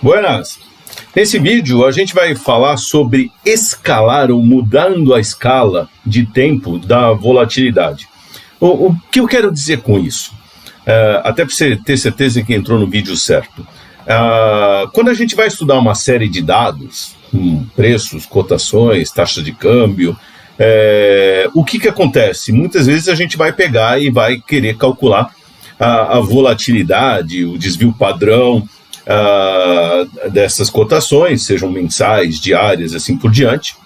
Buenas! Nesse vídeo a gente vai falar sobre escalar ou mudando a escala de tempo da volatilidade. O que eu quero dizer com isso? Até para você ter certeza que entrou no vídeo certo. Quando a gente vai estudar uma série de dados, preços, cotações, taxa de câmbio, o que acontece? Muitas vezes a gente vai pegar e vai querer calcular a volatilidade, o desvio padrão dessas cotações, sejam mensais, diárias, assim por diante.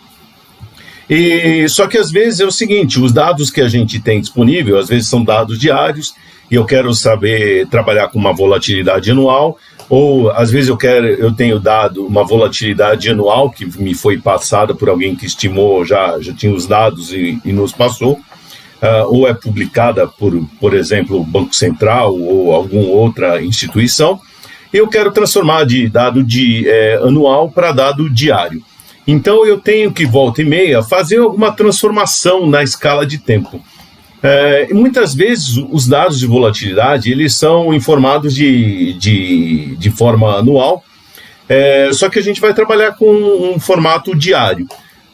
Só que às vezes é o seguinte, os dados que a gente tem disponível, às vezes são dados diários, e eu quero saber trabalhar com uma volatilidade anual, ou às vezes eu tenho dado uma volatilidade anual que me foi passada por alguém que estimou, já tinha os dados e nos passou, ou é publicada por exemplo, o Banco Central ou alguma outra instituição. Eu quero transformar de dado anual para dado diário. Então eu tenho que, volta e meia, fazer alguma transformação na escala de tempo. E muitas vezes os dados de volatilidade eles são informados de forma anual, só que a gente vai trabalhar com um formato diário,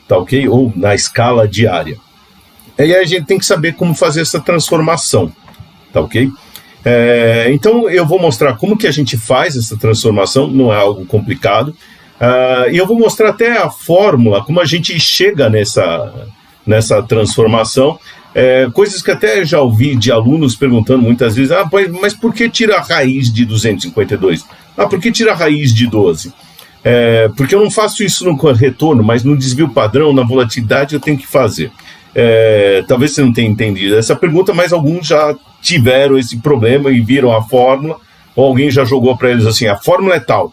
tá ok? Ou na escala diária. E aí a gente tem que saber como fazer essa transformação, tá ok? Então eu vou mostrar como que a gente faz essa transformação, não é algo complicado, e eu vou mostrar até a fórmula, como a gente chega nessa transformação, coisas que até já ouvi de alunos perguntando muitas vezes, mas por que tira a raiz de 252? Por que tira a raiz de 12? Porque eu não faço isso no retorno, mas no desvio padrão, na volatilidade eu tenho que fazer. Talvez você não tenha entendido essa pergunta, mas alguns já tiveram esse problema e viram a fórmula, ou alguém já jogou para eles assim, a fórmula é tal,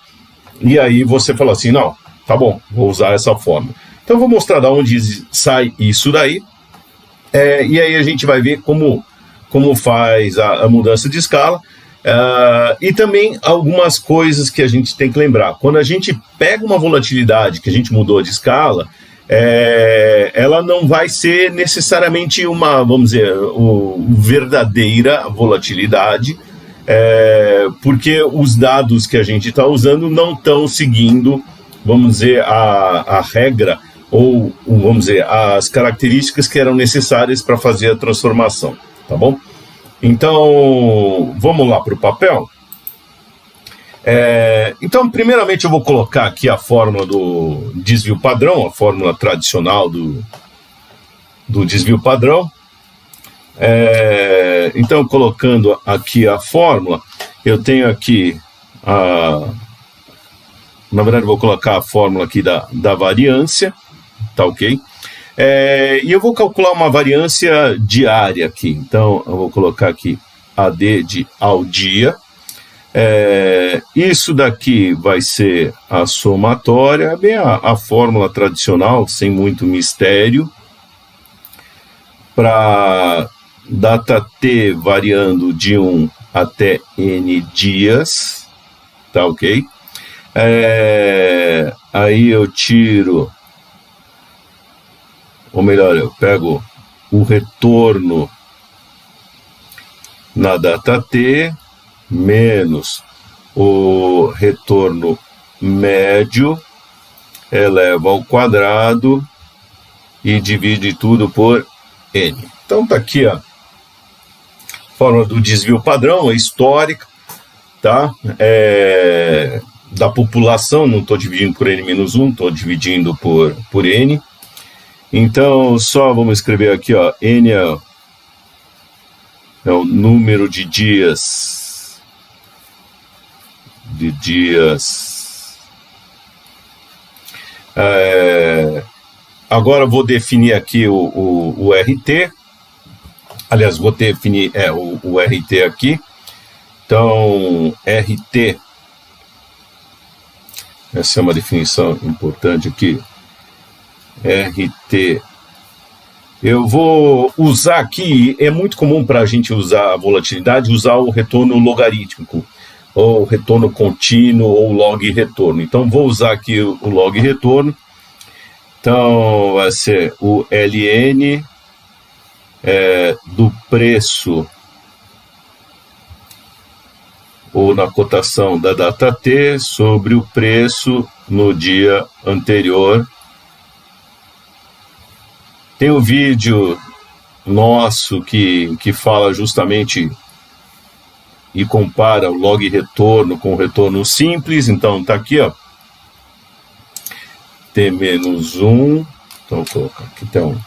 e aí você fala assim, não, tá bom, vou usar essa fórmula. Então eu vou mostrar de onde sai isso daí, e aí a gente vai ver como faz a mudança de escala, e também algumas coisas que a gente tem que lembrar. Quando a gente pega uma volatilidade que a gente mudou de escala, ela não vai ser necessariamente uma, vamos dizer, verdadeira volatilidade, porque os dados que a gente está usando não estão seguindo, vamos dizer, a regra, ou vamos dizer, as características que eram necessárias para fazer a transformação, tá bom? Então, vamos lá para o papel? Então, primeiramente eu vou colocar aqui a fórmula do desvio padrão, a fórmula tradicional do desvio padrão. Então, colocando aqui a fórmula, eu tenho aqui, na verdade eu vou colocar a fórmula aqui da variância, tá ok? E eu vou calcular uma variância diária aqui, então eu vou colocar aqui AD de ao dia. Isso daqui vai ser a somatória, bem a fórmula tradicional, sem muito mistério, para data T variando de 1 até N dias, tá ok? Aí eu tiro, ou melhor, eu pego o retorno na data T, menos o retorno médio, eleva ao quadrado e divide tudo por N. Então tá aqui a fórmula do desvio padrão, é histórica, tá? Da população, não estou dividindo por N-1, estou dividindo por N. Então só vamos escrever aqui, ó, N é o número de dias agora vou definir aqui o RT, aliás, vou definir o RT aqui. Então, RT, essa é uma definição importante aqui, RT, eu vou usar aqui, é muito comum para a gente usar a volatilidade, usar o retorno logarítmico, ou retorno contínuo, ou log retorno. Então, vou usar aqui o log retorno. Então, vai ser o ln do preço ou na cotação da data T sobre o preço no dia anterior. Tem um vídeo nosso que fala justamente e compara o log retorno com o retorno simples. Então tá aqui, ó, T-1, então vou colocar aqui, tem um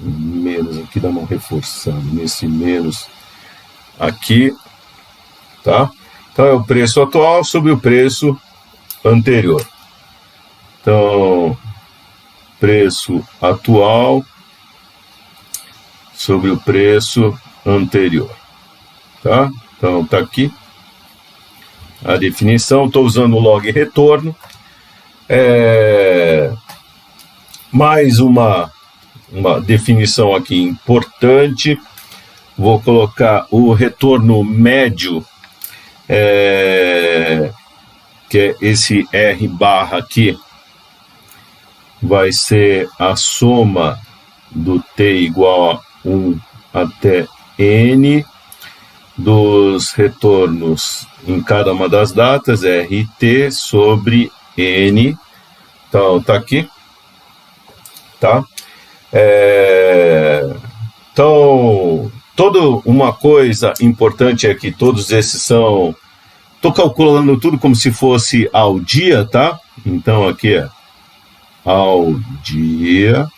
menos aqui, dá uma reforçada nesse menos aqui, tá? Então é o preço atual sobre o preço anterior. Então, preço atual sobre o preço anterior, tá? Então tá aqui a definição. Estou usando o log retorno. Mais uma definição aqui importante. Vou colocar o retorno médio, que é esse R barra aqui, vai ser a soma do T igual a 1 até N dos retornos em cada uma das datas, RT sobre N. Então, tá aqui, tá? Então, toda uma coisa importante é que todos esses são... Estou calculando tudo como se fosse ao dia, tá? Então, aqui é ao dia.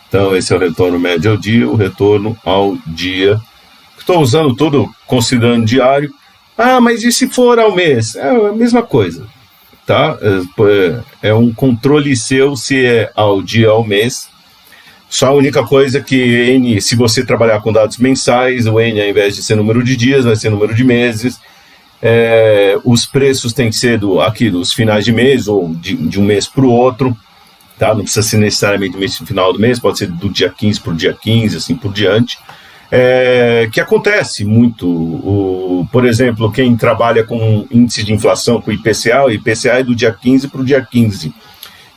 Então, esse é o retorno médio ao dia, o retorno ao dia. Estou usando tudo considerando diário. Ah, mas e se for ao mês? É a mesma coisa, tá? É um controle seu se é ao dia ou ao mês. Só a única coisa que N, se você trabalhar com dados mensais, o N, ao invés de ser número de dias, vai ser número de meses. Os preços têm que ser dos finais de mês ou de um mês para o outro. Tá? Não precisa ser necessariamente no final do mês, pode ser do dia 15 para o dia 15, assim por diante. Que acontece muito. Por exemplo, quem trabalha com índice de inflação, com IPCA, o IPCA é do dia 15 para o dia 15.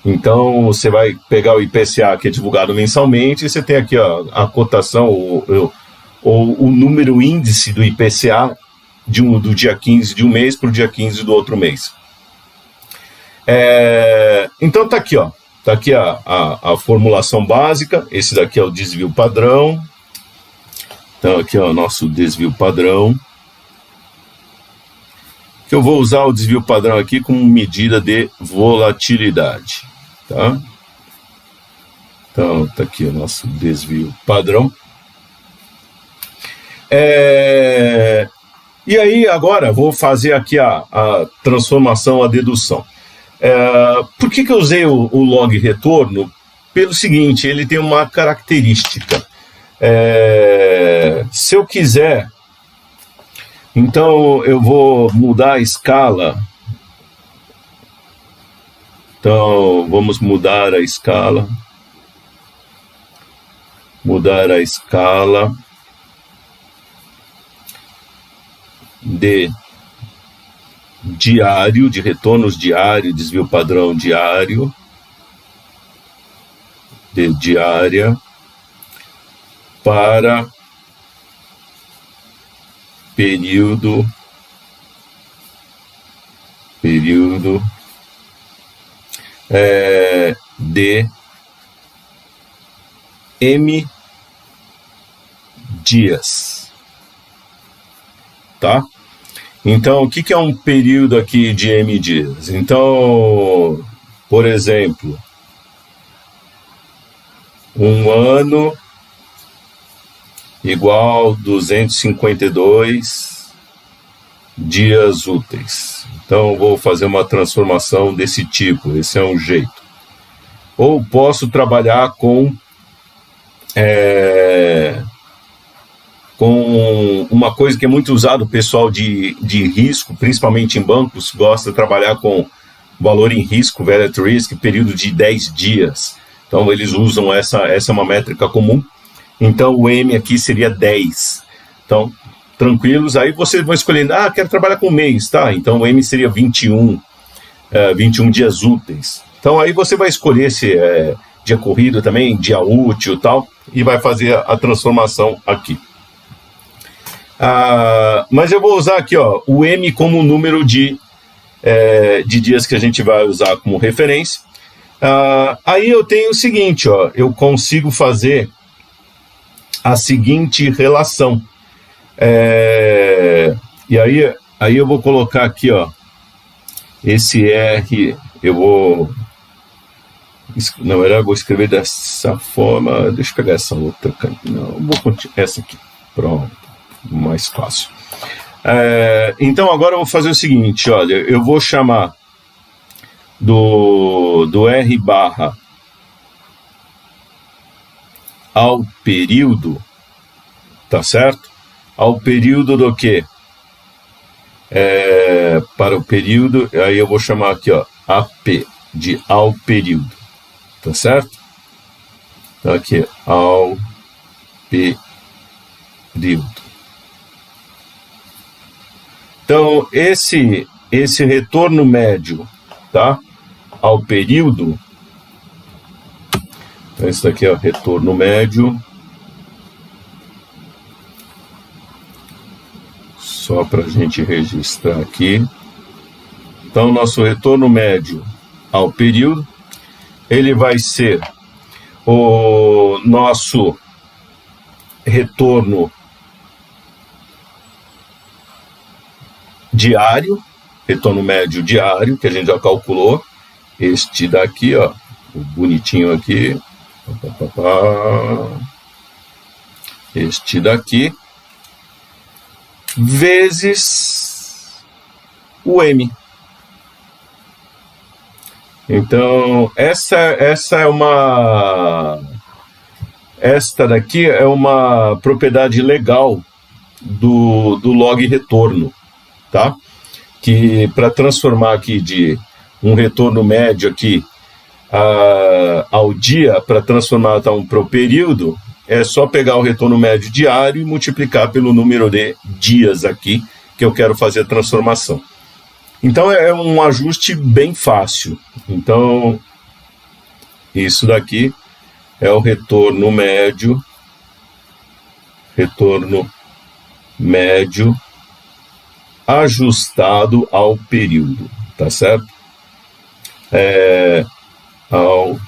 Então, você vai pegar o IPCA, que é divulgado mensalmente, e você tem aqui ó, a cotação, ou o número índice do IPCA do dia 15 de um mês para o dia 15 do outro mês. Então, tá aqui, ó. Tá aqui a formulação básica. Esse daqui é o desvio padrão. Então, aqui é o nosso desvio padrão. Que eu vou usar o desvio padrão aqui como medida de volatilidade. Tá? Então, tá aqui o nosso desvio padrão. E aí, agora, vou fazer aqui a transformação, a dedução. Por que eu usei o log retorno? Pelo seguinte, ele tem uma característica. Se eu quiser, então eu vou mudar a escala. Então, vamos mudar a escala. Mudar a escala de diário, de retornos diário, desvio padrão diário, de diária, para período de M dias, tá? Então, o que é um período aqui de M dias? Então, por exemplo, um ano igual 252 dias úteis. Então, vou fazer uma transformação desse tipo, esse é um jeito. Ou posso trabalhar com uma coisa que é muito usado, o pessoal de risco, principalmente em bancos, gosta de trabalhar com valor em risco, value at risk, período de 10 dias. Então, eles usam essa é uma métrica comum. Então, o M aqui seria 10. Então, tranquilos. Aí vocês vão escolhendo, quero trabalhar com mês, tá? Então, o M seria 21 dias úteis. Então, aí você vai escolher se é dia corrido também, dia útil e tal, e vai fazer a transformação aqui. Mas eu vou usar aqui, ó, o M como número de dias que a gente vai usar como referência. Aí eu tenho o seguinte, ó, eu consigo fazer a seguinte relação. E aí eu vou colocar aqui, ó, esse R, eu vou... Na verdade, eu vou escrever dessa forma. Deixa eu pegar essa outra. Não, vou continuar essa aqui. Pronto, mais fácil. Então agora eu vou fazer o seguinte, olha, eu vou chamar do R barra ao período, tá certo? Ao período do quê? Para o período, aí eu vou chamar aqui, ó, AP, de ao período, tá certo? Então aqui, ao período. Então, esse retorno médio, tá? Ao período, então esse daqui é o retorno médio, só para a gente registrar aqui. Então, nosso retorno médio ao período, ele vai ser o nosso retorno diário, retorno médio diário, que a gente já calculou, este daqui, ó, o bonitinho aqui, este daqui, vezes o M. Então, esta daqui é uma propriedade legal do log retorno, tá? Que para transformar aqui de um retorno médio aqui ao dia, para transformar para o período, é só pegar o retorno médio diário e multiplicar pelo número de dias aqui que eu quero fazer a transformação. Então é um ajuste bem fácil. Então isso daqui é o retorno médio ajustado ao período, tá certo? Ao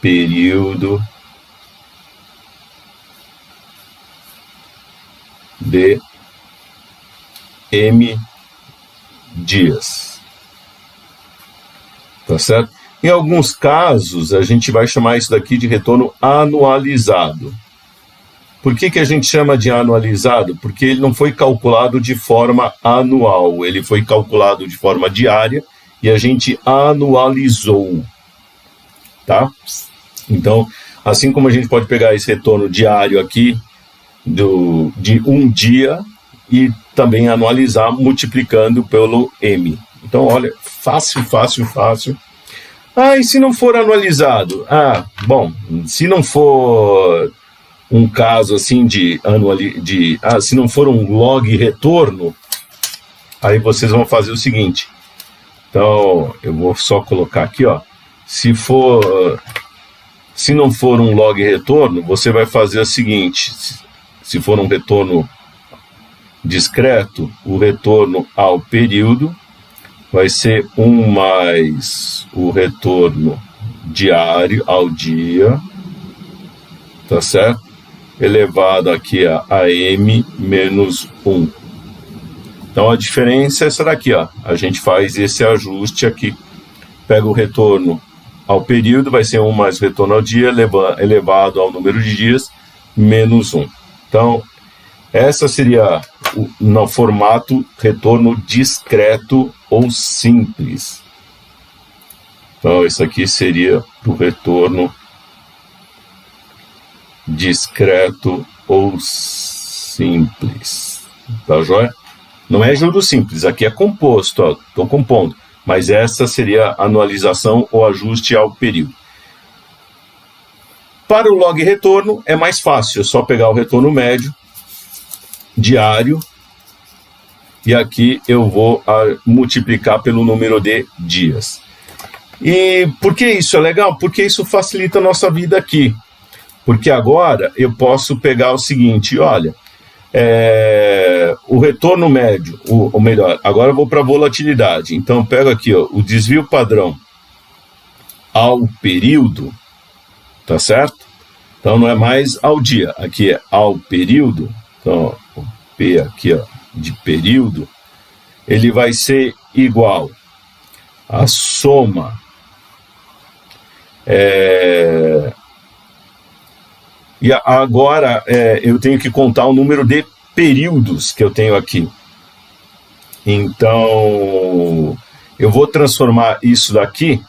período de M dias, tá certo? Em alguns casos, a gente vai chamar isso daqui de retorno anualizado. Por que a gente chama de anualizado? Porque ele não foi calculado de forma anual, ele foi calculado de forma diária e a gente anualizou, tá? Então, assim como a gente pode pegar esse retorno diário aqui, de um dia, e também anualizar multiplicando pelo M. Então, olha, fácil. E se não for anualizado? Bom, se não for um caso assim se não for um log retorno, aí vocês vão fazer o seguinte. Então, eu vou só colocar aqui, ó. Se não for um log retorno, você vai fazer o seguinte. Se for um retorno discreto, o retorno ao período vai ser 1 mais o retorno diário ao dia, tá certo? Elevado aqui a M menos 1. Então a diferença é essa daqui, ó. A gente faz esse ajuste aqui. Pega o retorno ao período, vai ser 1 mais o retorno ao dia, elevado ao número de dias, menos 1. Então, essa seria no formato retorno discreto ou simples. Então, isso aqui seria o retorno discreto ou simples. Tá joia? Não é juro simples, aqui é composto, ó, estou compondo. Mas essa seria a anualização ou ajuste ao período. Para o log retorno é mais fácil, é só pegar o retorno médio diário e aqui eu vou multiplicar pelo número de dias. E por que isso é legal? Porque isso facilita a nossa vida aqui. Porque agora eu posso pegar o seguinte, olha, o retorno médio, ou melhor, agora eu vou para a volatilidade. Então, pego aqui ó, o desvio padrão ao período, tá certo? Então, não é mais ao dia, aqui é ao período. Então, ó, o P aqui ó, de período, ele vai ser igual à soma e agora eu tenho que contar o número de períodos que eu tenho aqui. Então, eu vou transformar isso daqui,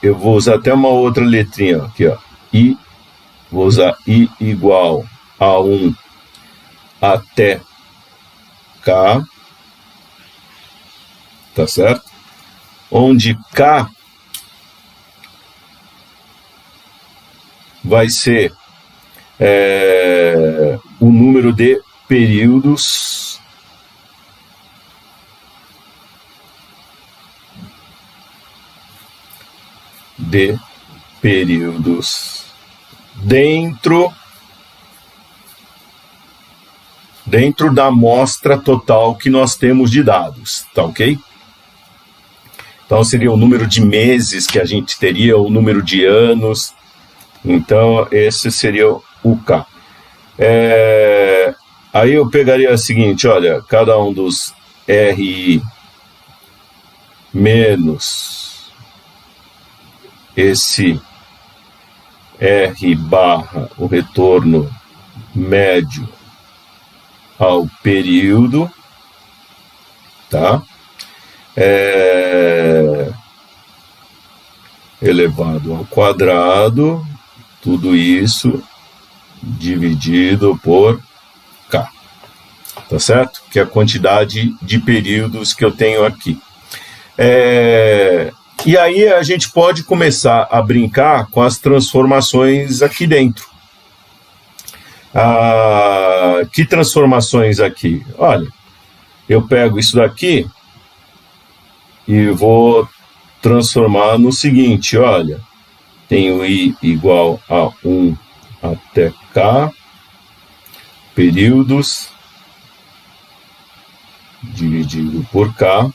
eu vou usar até uma outra letrinha aqui, ó, I, vou usar I igual a 1 até K, tá certo? Onde K vai ser o número de períodos dentro da amostra total que nós temos de dados, tá ok? Então seria o número de meses que a gente teria, o número de anos. Então, esse seria o K. Aí eu pegaria o seguinte, olha, cada um dos RI menos esse R barra o retorno médio ao período, tá? Elevado ao quadrado, tudo isso dividido por K, tá certo? Que é a quantidade de períodos que eu tenho aqui. E aí a gente pode começar a brincar com as transformações aqui dentro. Que transformações aqui? Olha, eu pego isso daqui e vou transformar no seguinte, olha, tenho I igual a 1 até K, períodos, dividido por K.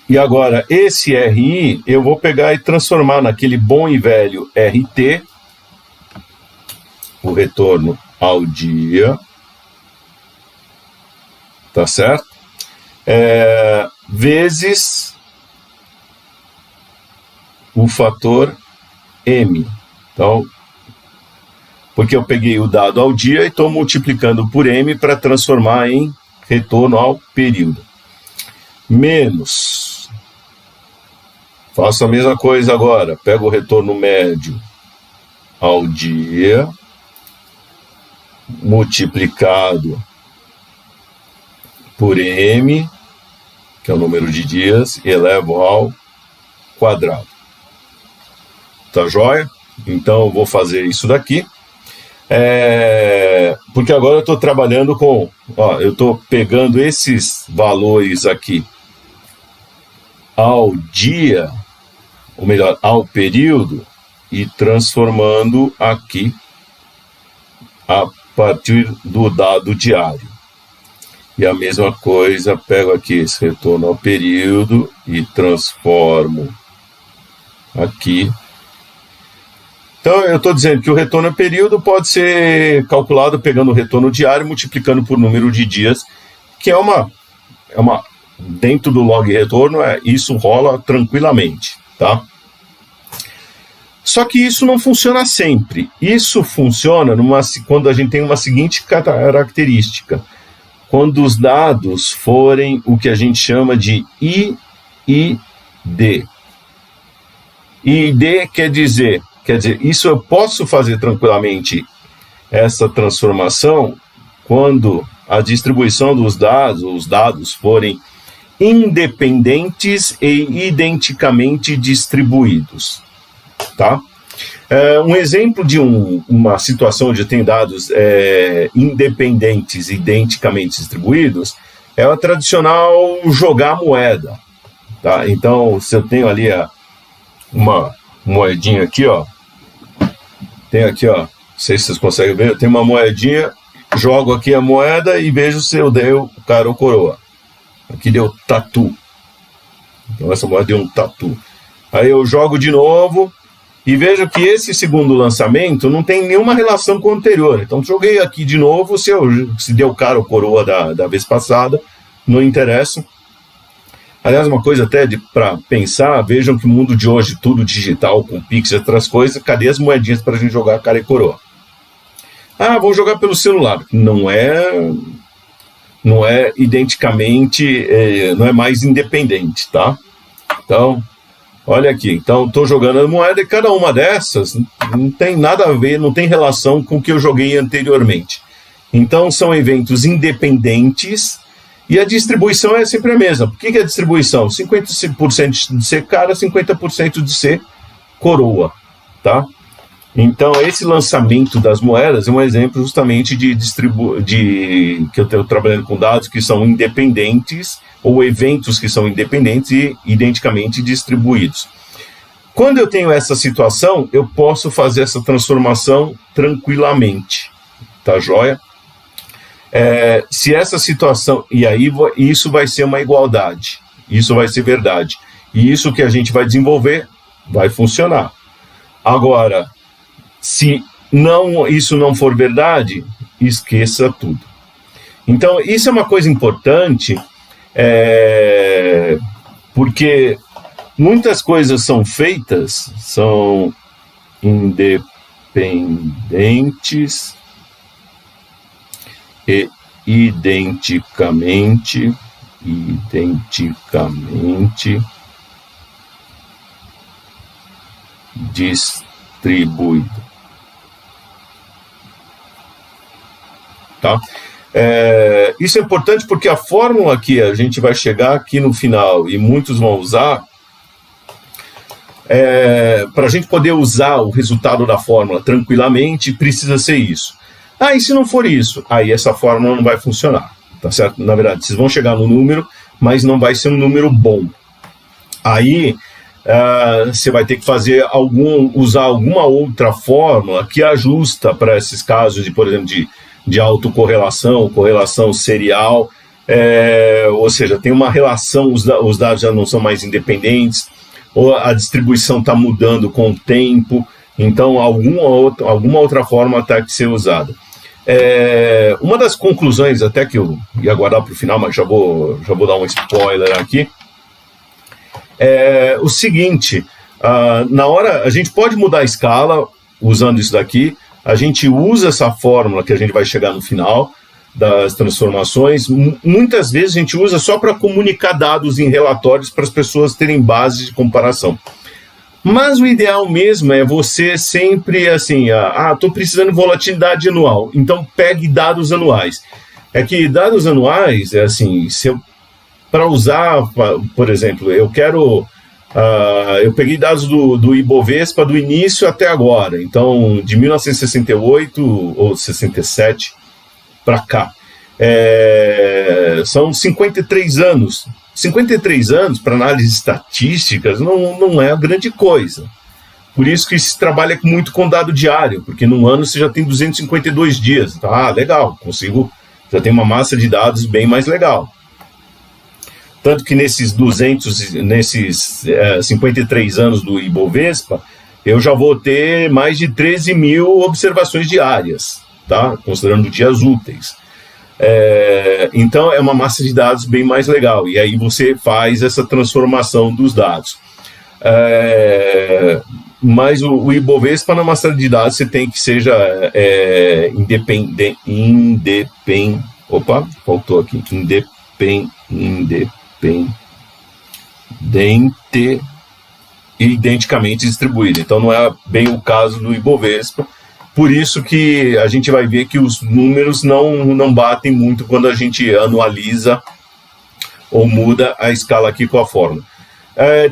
E agora, esse RI, eu vou pegar e transformar naquele bom e velho RT, o retorno ao dia, tá certo? Vezes o fator M. Então, porque eu peguei o dado ao dia e estou multiplicando por M para transformar em retorno ao período. Menos. Faço a mesma coisa agora. Pego o retorno médio ao dia, multiplicado por M, que é o número de dias, e elevo ao quadrado. Tá joia? Então, eu vou fazer isso daqui. Porque agora eu estou trabalhando com... eu estou pegando esses valores aqui ao dia, ou melhor, ao período, e transformando aqui a partir do dado diário. E a mesma coisa, pego aqui esse retorno ao período e transformo aqui. Então, eu estou dizendo que o retorno ao período pode ser calculado pegando o retorno diário, multiplicando por número de dias, que é uma dentro do log retorno, isso rola tranquilamente, tá? Só que isso não funciona sempre. Isso funciona quando a gente tem uma seguinte característica. Quando os dados forem o que a gente chama de IID. IID quer dizer, isso eu posso fazer tranquilamente essa transformação quando a distribuição dos dados, os dados forem independentes e identicamente distribuídos, tá? Um exemplo de uma situação onde tem dados independentes e identicamente distribuídos é o tradicional jogar moeda, tá? Então, se eu tenho ali uma moedinha aqui, ó, tem aqui, ó, sei se vocês conseguem ver, eu tenho uma moedinha, jogo aqui a moeda e vejo se eu dei o cara ou coroa. Aqui deu tatu. Então essa moeda deu um tatu. Aí eu jogo de novo e vejo que esse segundo lançamento não tem nenhuma relação com o anterior. Então joguei aqui de novo, se deu cara ou coroa da vez passada, não interessa. Aliás, uma coisa até para pensar, vejam que o mundo de hoje, tudo digital, com Pix e outras coisas, cadê as moedinhas para a gente jogar cara e coroa? Ah, vou jogar pelo celular. Não é identicamente, não é mais independente, tá? Então, olha aqui. Então, estou jogando a moeda e cada uma dessas não tem nada a ver, não tem relação com o que eu joguei anteriormente. Então, são eventos independentes e a distribuição é sempre a mesma. Por que é a distribuição? 50% de ser cara, 50% de ser coroa, tá? Então, esse lançamento das moedas é um exemplo justamente que eu estou trabalhando com dados que são independentes ou eventos que são independentes e identicamente distribuídos. Quando eu tenho essa situação, eu posso fazer essa transformação tranquilamente, tá joia? Se essa situação, e aí isso vai ser uma igualdade, isso vai ser verdade, e isso que a gente vai desenvolver vai funcionar. Agora, se isso não for verdade, esqueça tudo. Então, isso é uma coisa importante, porque muitas coisas são feitas, são independentes e identicamente distribuído. Tá? Isso é importante porque a fórmula que a gente vai chegar aqui no final e muitos vão usar, para a gente poder usar o resultado da fórmula tranquilamente, precisa ser isso. E se não for isso? Aí essa fórmula não vai funcionar, tá certo? Na verdade, vocês vão chegar no número, mas não vai ser um número bom. Aí você vai ter que usar alguma outra fórmula que ajusta para esses casos de, por exemplo, de autocorrelação, correlação serial, ou seja, tem uma relação, os dados já não são mais independentes, ou a distribuição está mudando com o tempo, então alguma outra forma tem que ser usada. Uma das conclusões, até que eu ia guardar para o final, mas já vou dar um spoiler aqui, o seguinte, na hora, a gente pode mudar a escala usando isso daqui, a gente usa essa fórmula que a gente vai chegar no final das transformações, muitas vezes a gente usa só para comunicar dados em relatórios para as pessoas terem base de comparação. Mas o ideal mesmo é você sempre assim, estou precisando de volatilidade anual, então pegue dados anuais. É que dados anuais, para usar, por exemplo, eu peguei dados do Ibovespa do início até agora, então de 1968 ou 67 para cá. São 53 anos. 53 anos para análises estatísticas não é grande coisa. Por isso que se trabalha muito com dado diário, porque num ano você já tem 252 dias. Então, legal, já tem uma massa de dados bem mais legal. Tanto que nesses 53 anos do Ibovespa, eu já vou ter mais de 13 mil observações diárias, tá? Considerando dias úteis. Então, é uma massa de dados bem mais legal. E aí você faz essa transformação dos dados. Mas o Ibovespa, na massa de dados, você tem que seja independente. Opa, faltou aqui. Independente e identicamente distribuído. Então, não é bem o caso do Ibovespa. Por isso que a gente vai ver que os números não batem muito quando a gente anualiza ou muda a escala aqui com a fórmula.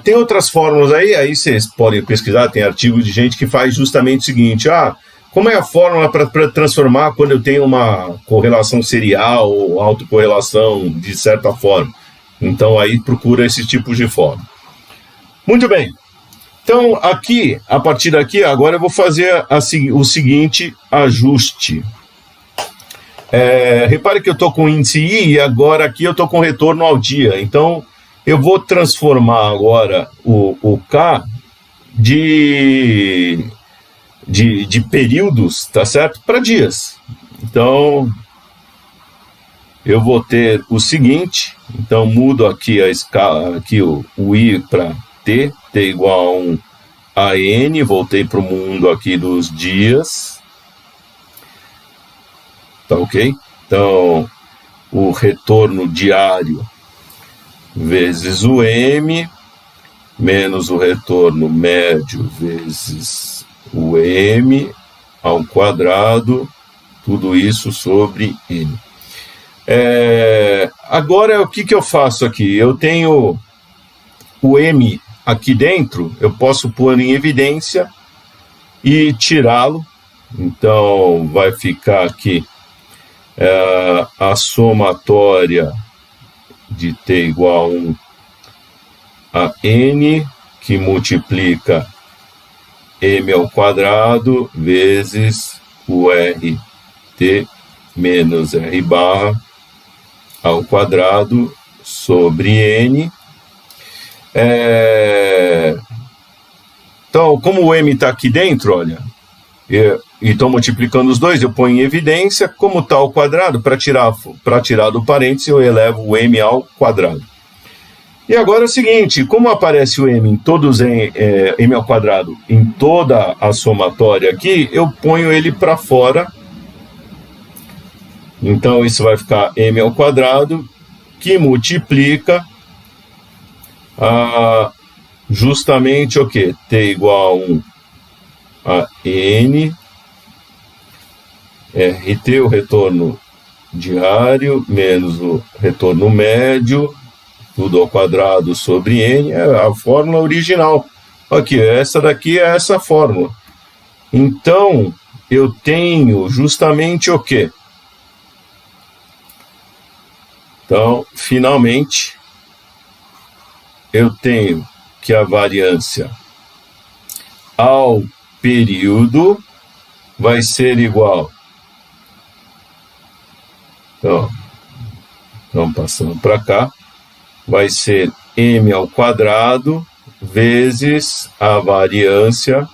Tem outras fórmulas aí vocês podem pesquisar, tem artigos de gente que faz justamente o seguinte, como é a fórmula para transformar quando eu tenho uma correlação serial ou autocorrelação de certa forma. Então aí procura esse tipo de fórmula. Muito bem. Então, aqui, a partir daqui, agora eu vou fazer o seguinte ajuste. Repare que eu estou com índice I e agora aqui eu estou com retorno ao dia. Então, eu vou transformar agora o K de períodos, tá certo? Para dias. Então, eu vou ter o seguinte. Então, mudo aqui a escala, aqui o I para T igual a 1 a N. Voltei para o mundo aqui dos dias. Tá ok? Então, o retorno diário vezes o M, menos o retorno médio vezes o M ao quadrado, tudo isso sobre N. Agora, o que eu faço aqui? Eu tenho o M aqui dentro, eu posso pôr em evidência e tirá-lo. Então, vai ficar aqui a somatória de T igual a 1 a N, que multiplica M ao quadrado vezes o RT menos R barra ao quadrado sobre N. Então, como o M está aqui dentro, olha, então multiplicando os dois, eu ponho em evidência, como está ao quadrado, para tirar do parênteses, eu elevo o M ao quadrado. E agora é o seguinte, como aparece o M em todos M ao quadrado em toda a somatória aqui, eu ponho ele para fora. Então isso vai ficar M ao quadrado, que multiplica justamente o quê? T igual a 1 a N, RT, o retorno diário, menos o retorno médio, tudo ao quadrado sobre N, é a fórmula original. Aqui, essa daqui é essa fórmula. Então, eu tenho justamente o quê? Então, finalmente, eu tenho que a variância ao período vai ser igual. Então passando para cá, vai ser M ao quadrado vezes a variância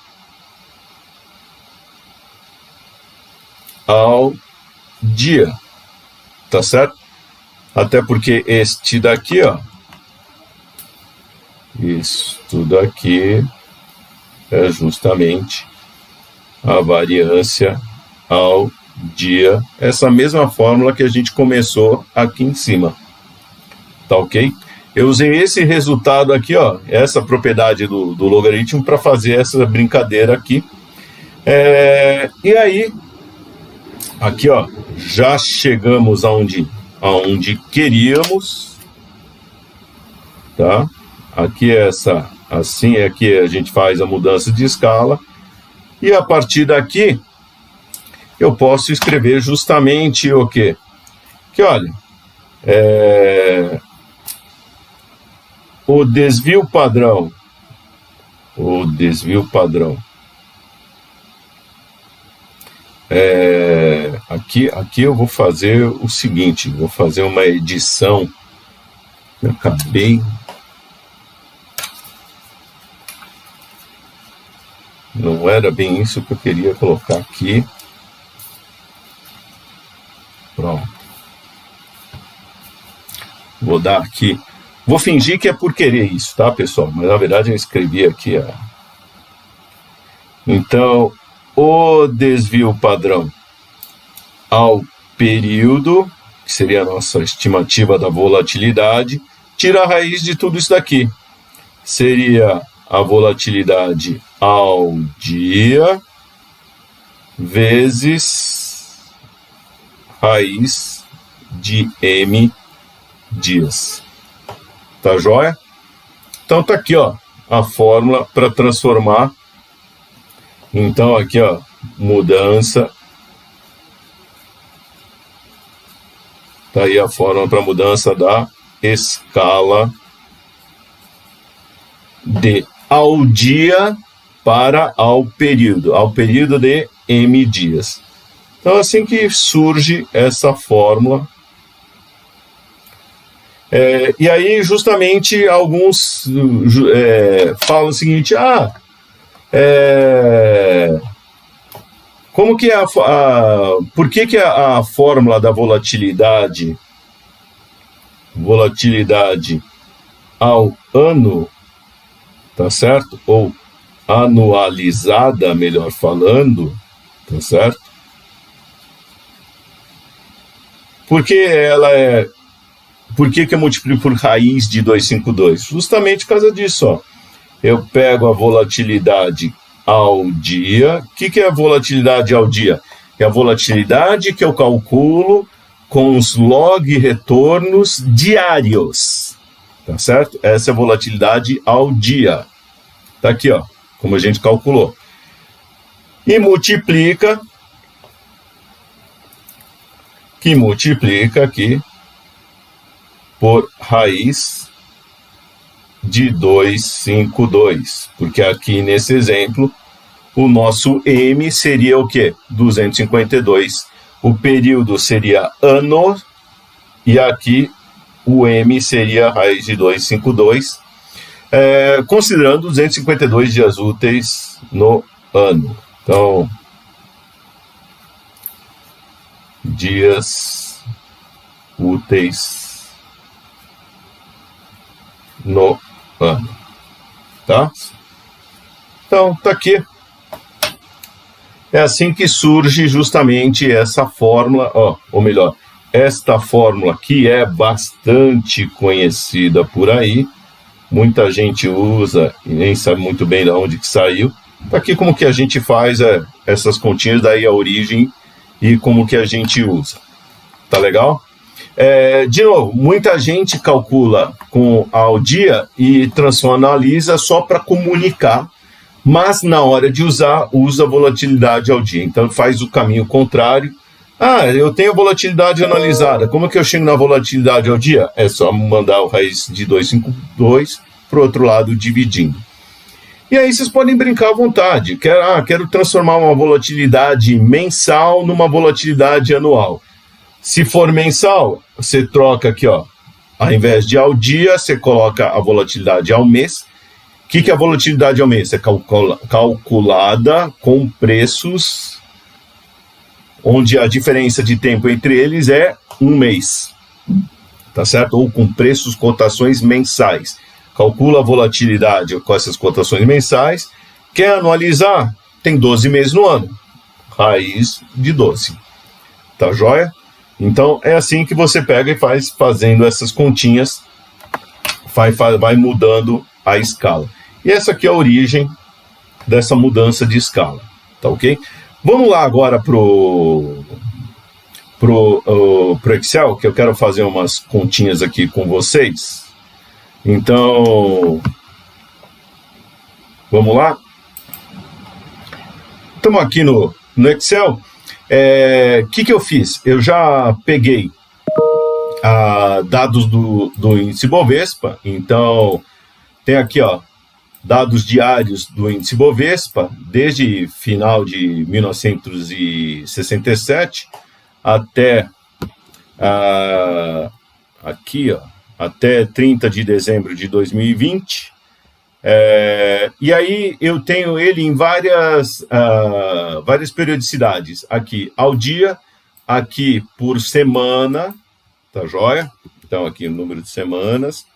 ao dia, tá certo? Até porque este daqui, ó, isso tudo aqui é justamente a variância ao dia, essa mesma fórmula que a gente começou aqui em cima, tá ok? Eu usei esse resultado aqui, ó, essa propriedade do logaritmo para fazer essa brincadeira aqui. E aí, aqui, ó, já chegamos aonde queríamos, tá? Aqui assim aqui a gente faz a mudança de escala e a partir daqui eu posso escrever justamente o quê? Que olha, o desvio padrão, aqui eu vou fazer o seguinte, vou fazer uma edição, eu acabei, não era bem isso que eu queria colocar aqui, pronto, vou dar aqui, vou fingir que é por querer isso, tá, pessoal? Mas na verdade eu escrevi aqui, então, o desvio padrão ao período, que seria a nossa estimativa da volatilidade, tira a raiz de tudo isso daqui. Seria a volatilidade ao dia vezes raiz de M dias. Tá joia? Então tá aqui, ó, a fórmula para transformar. Então aqui, ó, mudança. Tá aí a fórmula para mudança da escala de ao dia para ao período de M dias. Então, assim que surge essa fórmula. E aí, justamente, alguns falam o seguinte, como que por que a fórmula da volatilidade ao ano, tá certo? Ou anualizada, melhor falando, tá certo? Por que eu multiplico por raiz de 252? Justamente por causa disso, ó. Eu pego a volatilidade ao dia. O que é a volatilidade ao dia? É a volatilidade que eu calculo com os log retornos diários, tá certo? Essa é a volatilidade ao dia. Tá aqui, ó, como a gente calculou. E multiplica aqui por raiz de 252, porque aqui nesse exemplo o nosso M seria o quê? 252. O período seria ano e aqui o M seria raiz de 252, considerando 252 dias úteis no ano. Então, dias úteis no ano, tá? Então, tá aqui. É assim que surge justamente essa fórmula, ou melhor, esta fórmula que é bastante conhecida por aí, muita gente usa e nem sabe muito bem de onde que saiu. Tá aqui como que a gente faz essas continhas, daí a origem e como que a gente usa. Tá legal? De novo, muita gente calcula ao dia e analisa só para comunicar, mas na hora de usar, usa a volatilidade ao dia. Então faz o caminho contrário. Eu tenho a volatilidade analisada. Como que eu chego na volatilidade ao dia? É só mandar o raiz de 252 para o outro lado, dividindo. E aí vocês podem brincar à vontade. Quero transformar uma volatilidade mensal numa volatilidade anual. Se for mensal, você troca aqui, ó. Ao invés de ao dia, você coloca a volatilidade ao mês. O que é a volatilidade ao mês? É calculada com preços onde a diferença de tempo entre eles é um mês, tá certo? Ou com preços, cotações mensais. Calcula a volatilidade com essas cotações mensais. Quer anualizar? Tem 12 meses no ano. Raiz de 12. Tá joia? Então, é assim que você pega e faz fazendo essas continhas, vai mudando a escala. E essa aqui é a origem dessa mudança de escala, tá ok? Vamos lá agora pro Excel, que eu quero fazer umas continhas aqui com vocês. Então, vamos lá? Estamos aqui no Excel. Que eu fiz? Eu já peguei dados do índice Bovespa. Então, tem aqui, ó, dados diários do índice Bovespa, desde final de 1967 até aqui, ó, até 30 de dezembro de 2020. E aí eu tenho ele em várias periodicidades. Aqui ao dia, aqui por semana, tá joia? Então aqui o número de semanas.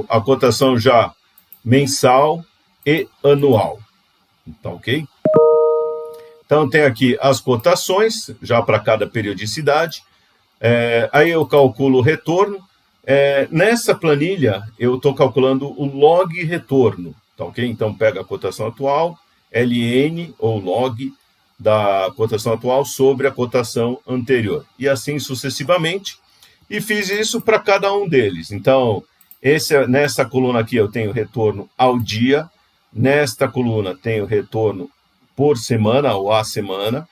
A cotação já mensal e anual, tá ok? Então tem aqui as cotações, já para cada periodicidade. Aí eu calculo o retorno. Nessa planilha, eu estou calculando o log retorno, tá ok? Então, pega a cotação atual, LN ou log da cotação atual sobre a cotação anterior. E assim sucessivamente. E fiz isso para cada um deles. Então, nessa coluna aqui eu tenho retorno ao dia. Nesta coluna tenho retorno por semana ou a semana.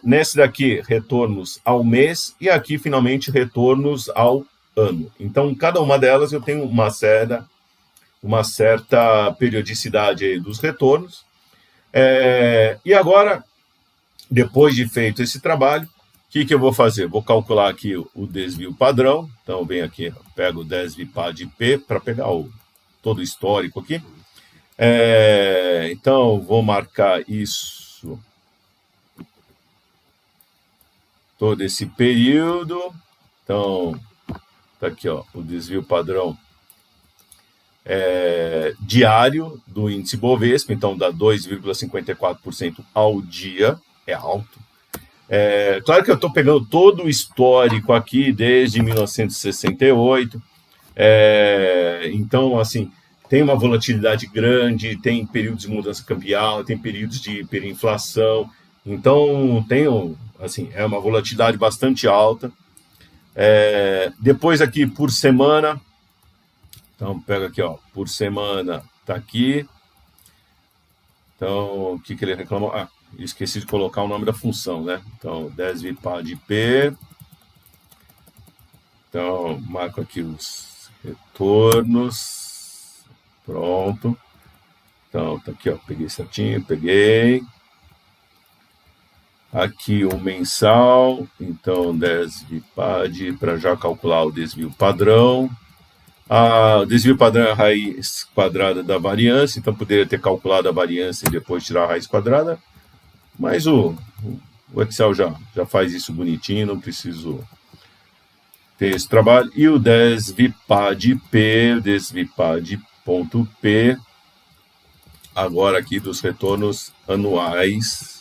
Nesse daqui, retornos ao mês. E aqui, finalmente, retornos ao ano. Então, cada uma delas eu tenho uma certa periodicidade aí dos retornos. E agora, depois de feito esse trabalho, o que eu vou fazer? Vou calcular aqui o desvio padrão. Então, eu venho aqui, pego o desvio-PAD-P para pegar todo o histórico aqui. Então, vou marcar isso, todo esse período. Então, tá aqui, ó, o desvio padrão diário do índice Bovespa, então dá 2,54% ao dia, é alto. Claro que eu estou pegando todo o histórico aqui desde 1968, então, assim, tem uma volatilidade grande, tem períodos de mudança cambial, tem períodos de hiperinflação, então assim, é uma volatilidade bastante alta. Depois aqui por semana, então pega aqui, ó, por semana tá aqui. Então, o que ele reclamou? Esqueci de colocar o nome da função, né? Então, desvio-PAD-P. Então, marco aqui os retornos. Pronto. Então, tá aqui, ó, peguei certinho, peguei. Aqui o mensal, então desvio-PAD para já calcular o desvio padrão. O desvio padrão é a raiz quadrada da variância, então poderia ter calculado a variância e depois tirar a raiz quadrada, mas o Excel já faz isso bonitinho, não preciso ter esse trabalho. E o desvio-PAD-P, desvio-PAD.P, agora aqui dos retornos anuais.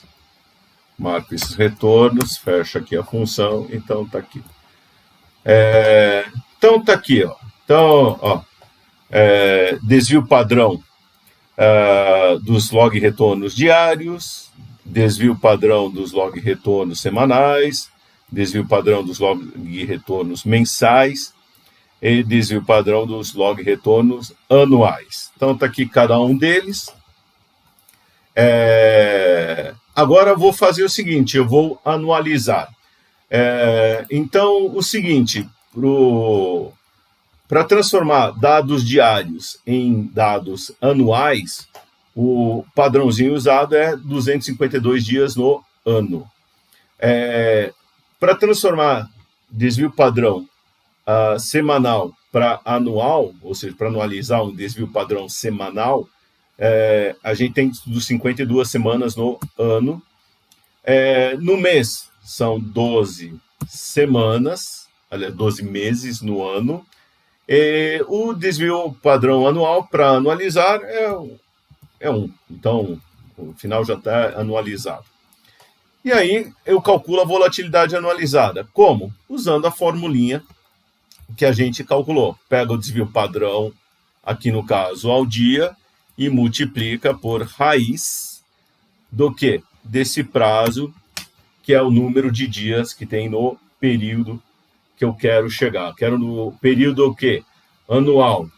Marco esses retornos, fecha aqui a função, então tá aqui. Então tá aqui, ó. Então, ó, desvio padrão dos log retornos diários, desvio padrão dos log retornos semanais, desvio padrão dos log retornos mensais e desvio padrão dos log retornos anuais. Então tá aqui cada um deles. Agora eu vou fazer o seguinte, eu vou anualizar. Então, o seguinte, para transformar dados diários em dados anuais, o padrãozinho usado é 252 dias no ano. Para transformar desvio padrão semanal para anual, ou seja, para anualizar um desvio padrão semanal, a gente tem dos 52 semanas no ano. No mês, são 12 semanas, aliás, 12 meses no ano. O desvio padrão anual, para anualizar, é 1. Então, o final já está anualizado. E aí, eu calculo a volatilidade anualizada. Como? Usando a formulinha que a gente calculou. Pega o desvio padrão, aqui no caso, ao dia, e multiplica por raiz do quê? Desse prazo, que é o número de dias que tem no período que eu quero chegar. Quero no período o quê? Anual.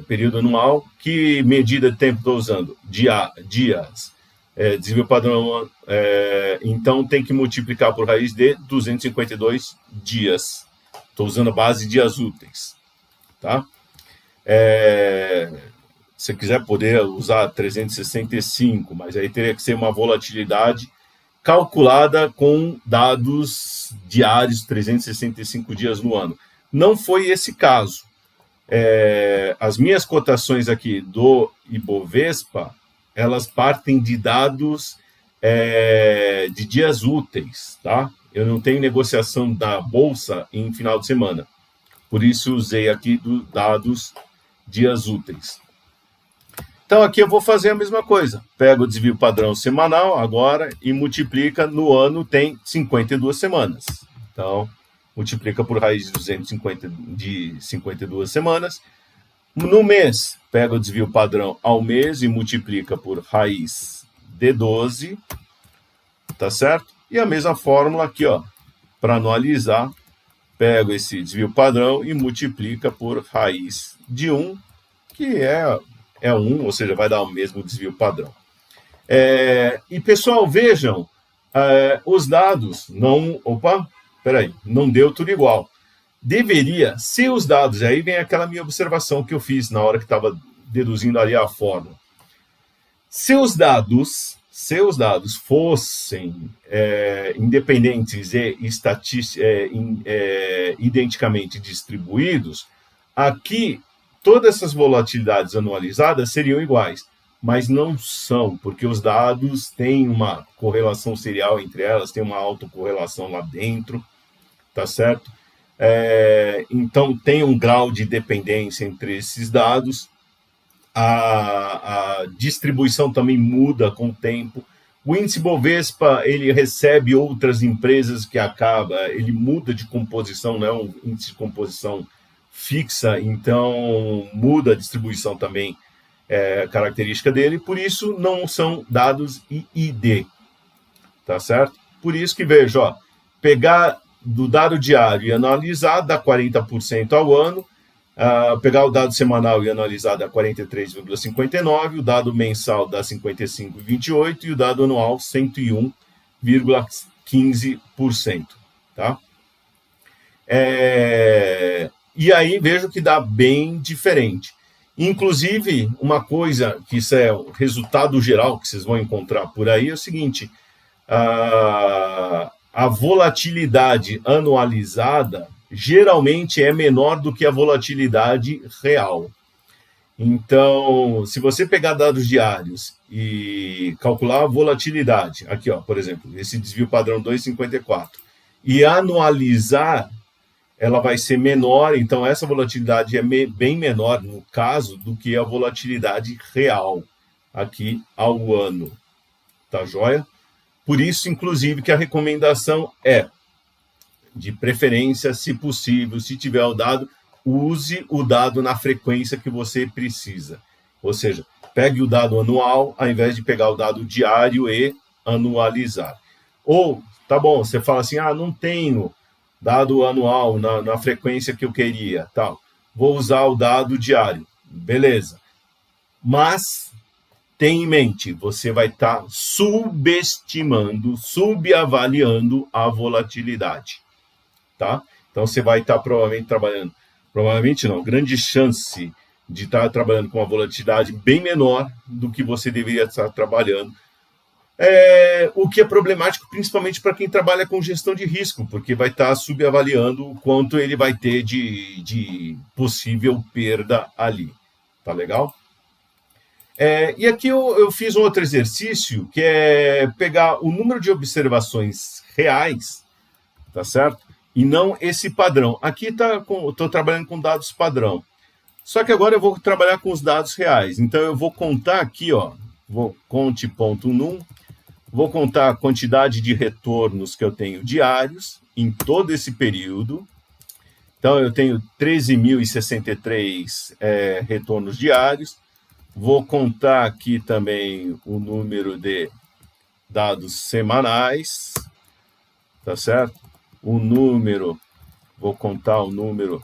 Período anual. Que medida de tempo estou usando? Dias. Desvio padrão, então tem que multiplicar por raiz de 252 dias. Estou usando a base de dias úteis. Tá? Se quiser poder usar 365, mas aí teria que ser uma volatilidade calculada com dados diários, 365 dias no ano. Não foi esse caso. As minhas cotações aqui do Ibovespa, elas partem de dados de dias úteis, tá? Eu não tenho negociação da Bolsa em final de semana. Por isso, usei aqui dados dias úteis. Então, aqui eu vou fazer a mesma coisa. Pego o desvio padrão semanal agora e multiplica, no ano tem 52 semanas. Então, multiplica por raiz de 52 semanas. No mês, pega o desvio padrão ao mês e multiplica por raiz de 12. Tá certo? E a mesma fórmula aqui, ó, para anualizar, pego esse desvio padrão e multiplica por raiz de 1, que é 1, ou seja, vai dar o mesmo desvio padrão. E, pessoal, vejam, os dados não deu tudo igual. deveria, se os dados, aí vem aquela minha observação que eu fiz na hora que estava deduzindo ali a fórmula. Se os dados fossem independentes e identicamente distribuídos, aqui todas essas volatilidades anualizadas seriam iguais, mas não são, porque os dados têm uma correlação serial entre elas, tem uma autocorrelação lá dentro, tá certo? Então tem um grau de dependência entre esses dados. A distribuição também muda com o tempo. O índice Bovespa, ele recebe outras empresas que ele muda de composição, não é um índice de composição fixa, então muda a distribuição também, característica dele, por isso não são dados IID, tá certo? Por isso que vejo, pegar do dado diário e analisar dá 40% ao ano, pegar o dado semanal e analisar dá 43,59%, o dado mensal dá 55,28% e o dado anual 101,15%. Tá? E aí vejo que dá bem diferente. Inclusive, uma coisa que isso é o resultado geral que vocês vão encontrar por aí é o seguinte, a volatilidade anualizada geralmente é menor do que a volatilidade real. Então, se você pegar dados diários e calcular a volatilidade, aqui, por exemplo, esse desvio padrão 2,54, e anualizar, ela vai ser menor, então essa volatilidade é bem menor, no caso, do que a volatilidade real, aqui ao ano. Tá joia? Por isso, inclusive, que a recomendação é, de preferência, se possível, se tiver o dado, use o dado na frequência que você precisa. Ou seja, pegue o dado anual, ao invés de pegar o dado diário e anualizar. Ou, tá bom, você fala assim, não tenho dado anual na frequência que eu queria, tal. Vou usar o dado diário. Beleza. Mas tenha em mente, você vai estar subavaliando a volatilidade. Tá? Então, você vai estar provavelmente trabalhando, grande chance de estar trabalhando com uma volatilidade bem menor do que você deveria estar trabalhando. O que é problemático, principalmente para quem trabalha com gestão de risco, porque vai estar subavaliando o quanto ele vai ter de possível perda ali. Tá legal? E aqui eu fiz um outro exercício, que é pegar o número de observações reais, tá certo? E não esse padrão. Aqui estou trabalhando com dados padrão. Só que agora eu vou trabalhar com os dados reais. Então, eu vou contar aqui, vou conte.num, vou contar a quantidade de retornos que eu tenho diários em todo esse período. Então, eu tenho 13.063 retornos diários. Vou contar aqui também o número de dados semanais, tá certo? Vou contar o número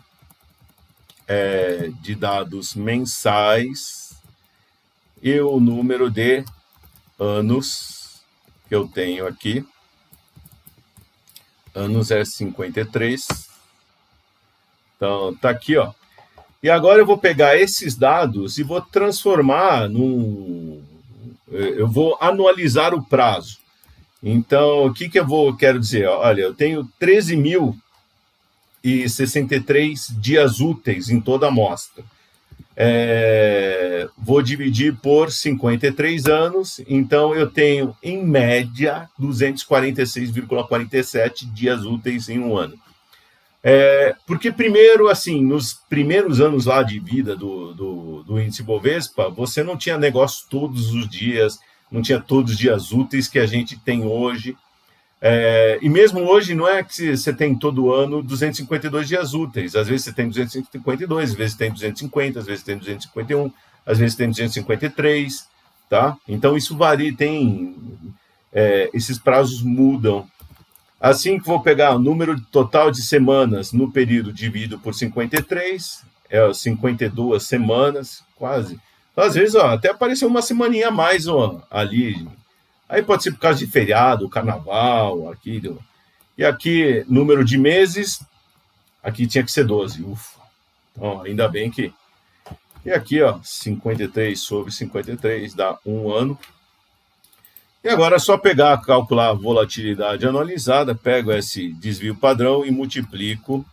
de dados mensais e o número de anos que eu tenho aqui. Anos é 53. Então, tá aqui, E agora eu vou pegar esses dados e vou transformar eu vou anualizar o prazo. Então, o que quero dizer? Olha, eu tenho 13.063 dias úteis em toda a amostra. Vou dividir por 53 anos, então eu tenho, em média, 246,47 dias úteis em um ano. Porque primeiro, assim, nos primeiros anos lá de vida do índice Bovespa, você não tinha negócio todos os dias, não tinha todos os dias úteis que a gente tem hoje. E mesmo hoje não é que você tem todo ano 252 dias úteis. Às vezes você tem 252, às vezes tem 250, às vezes tem 251, às vezes tem 253, tá? Então isso varia, esses prazos mudam. Assim que vou pegar o número total de semanas no período dividido por 53, 52 semanas, quase. Então, às vezes, até apareceu uma semaninha a mais ali. Aí pode ser por causa de feriado, carnaval, aquilo. E aqui, número de meses, Aqui tinha que ser 12, ufa. Então, ainda bem que... E aqui, ó, 53 sobre 53 dá 1 ano. E agora é só pegar, calcular a volatilidade anualizada, pego esse desvio padrão e multiplico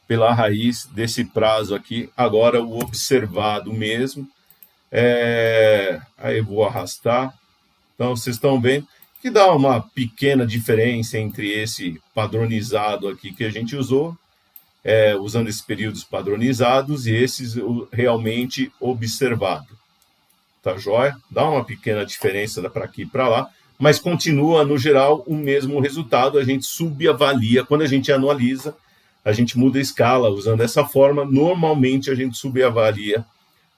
pela raiz desse prazo aqui, agora o observado mesmo. Aí eu vou arrastar. Então, vocês estão vendo que dá uma pequena diferença entre esse padronizado aqui que a gente usou, usando esses períodos padronizados, e esses realmente observado. Tá joia? Dá uma pequena diferença para aqui e para lá, mas continua, no geral, o mesmo resultado. A gente subavalia. Quando a gente anualiza, a gente muda a escala. Usando essa forma, normalmente a gente subavalia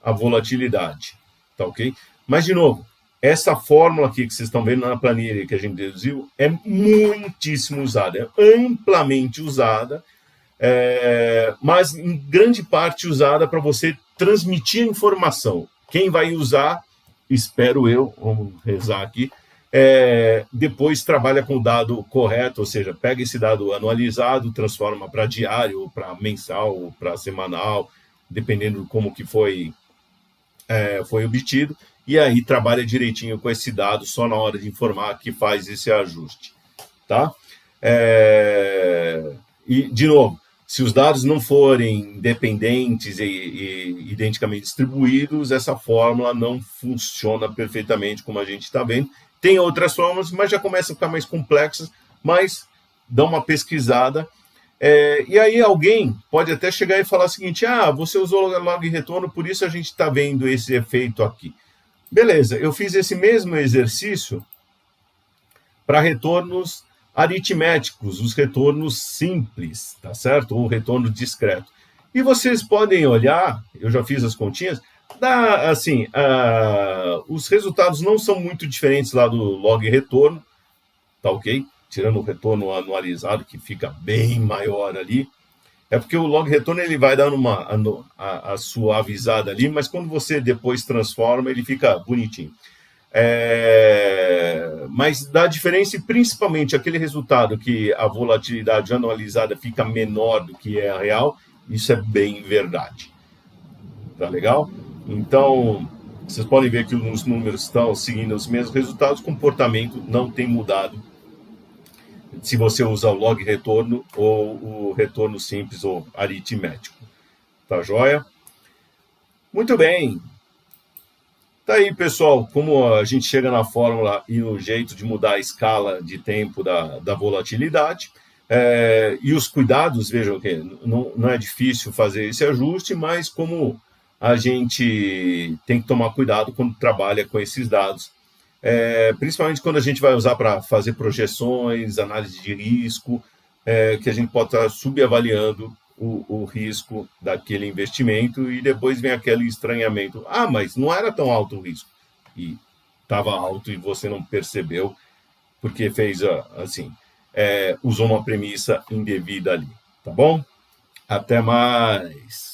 a volatilidade. Tá ok? Mas, de novo, essa fórmula aqui que vocês estão vendo na planilha que a gente deduziu é muitíssimo usada, é amplamente usada, mas em grande parte usada para você transmitir a informação. Quem vai usar, espero eu, vamos rezar aqui, depois trabalha com o dado correto, ou seja, pega esse dado anualizado, transforma para diário, para mensal, para semanal, dependendo de como que foi obtido, e aí trabalha direitinho com esse dado só na hora de informar que faz esse ajuste. Tá? E, de novo, se os dados não forem dependentes e identicamente distribuídos, essa fórmula não funciona perfeitamente, como a gente está vendo. Tem outras fórmulas, mas já começam a ficar mais complexas, mas dá uma pesquisada. E aí alguém pode até chegar e falar o seguinte: você usou log retorno, por isso a gente está vendo esse efeito aqui. Beleza, eu fiz esse mesmo exercício para retornos aritméticos, os retornos simples, tá certo? Ou retorno discreto. E vocês podem olhar, eu já fiz as continhas, os resultados não são muito diferentes lá do log retorno, tá ok? Tirando o retorno anualizado, que fica bem maior ali. É porque o log retorno ele vai dando a suavizada ali, mas quando você depois transforma, ele fica bonitinho. Mas dá diferença, e principalmente aquele resultado que a volatilidade anualizada fica menor do que é a real, isso é bem verdade. Tá legal? Então, vocês podem ver que os números estão seguindo os mesmos resultados, o comportamento não tem mudado se você usa o log retorno ou o retorno simples ou aritmético. Tá joia? Muito bem. Tá aí, pessoal, como a gente chega na fórmula e no jeito de mudar a escala de tempo da volatilidade. E os cuidados, vejam que não é difícil fazer esse ajuste, mas como a gente tem que tomar cuidado quando trabalha com esses dados, principalmente quando a gente vai usar para fazer projeções, análise de risco, que a gente pode estar subavaliando o risco daquele investimento, e depois vem aquele estranhamento: mas não era tão alto o risco, e estava alto e você não percebeu, porque fez usou uma premissa indevida ali. Tá bom? Até mais!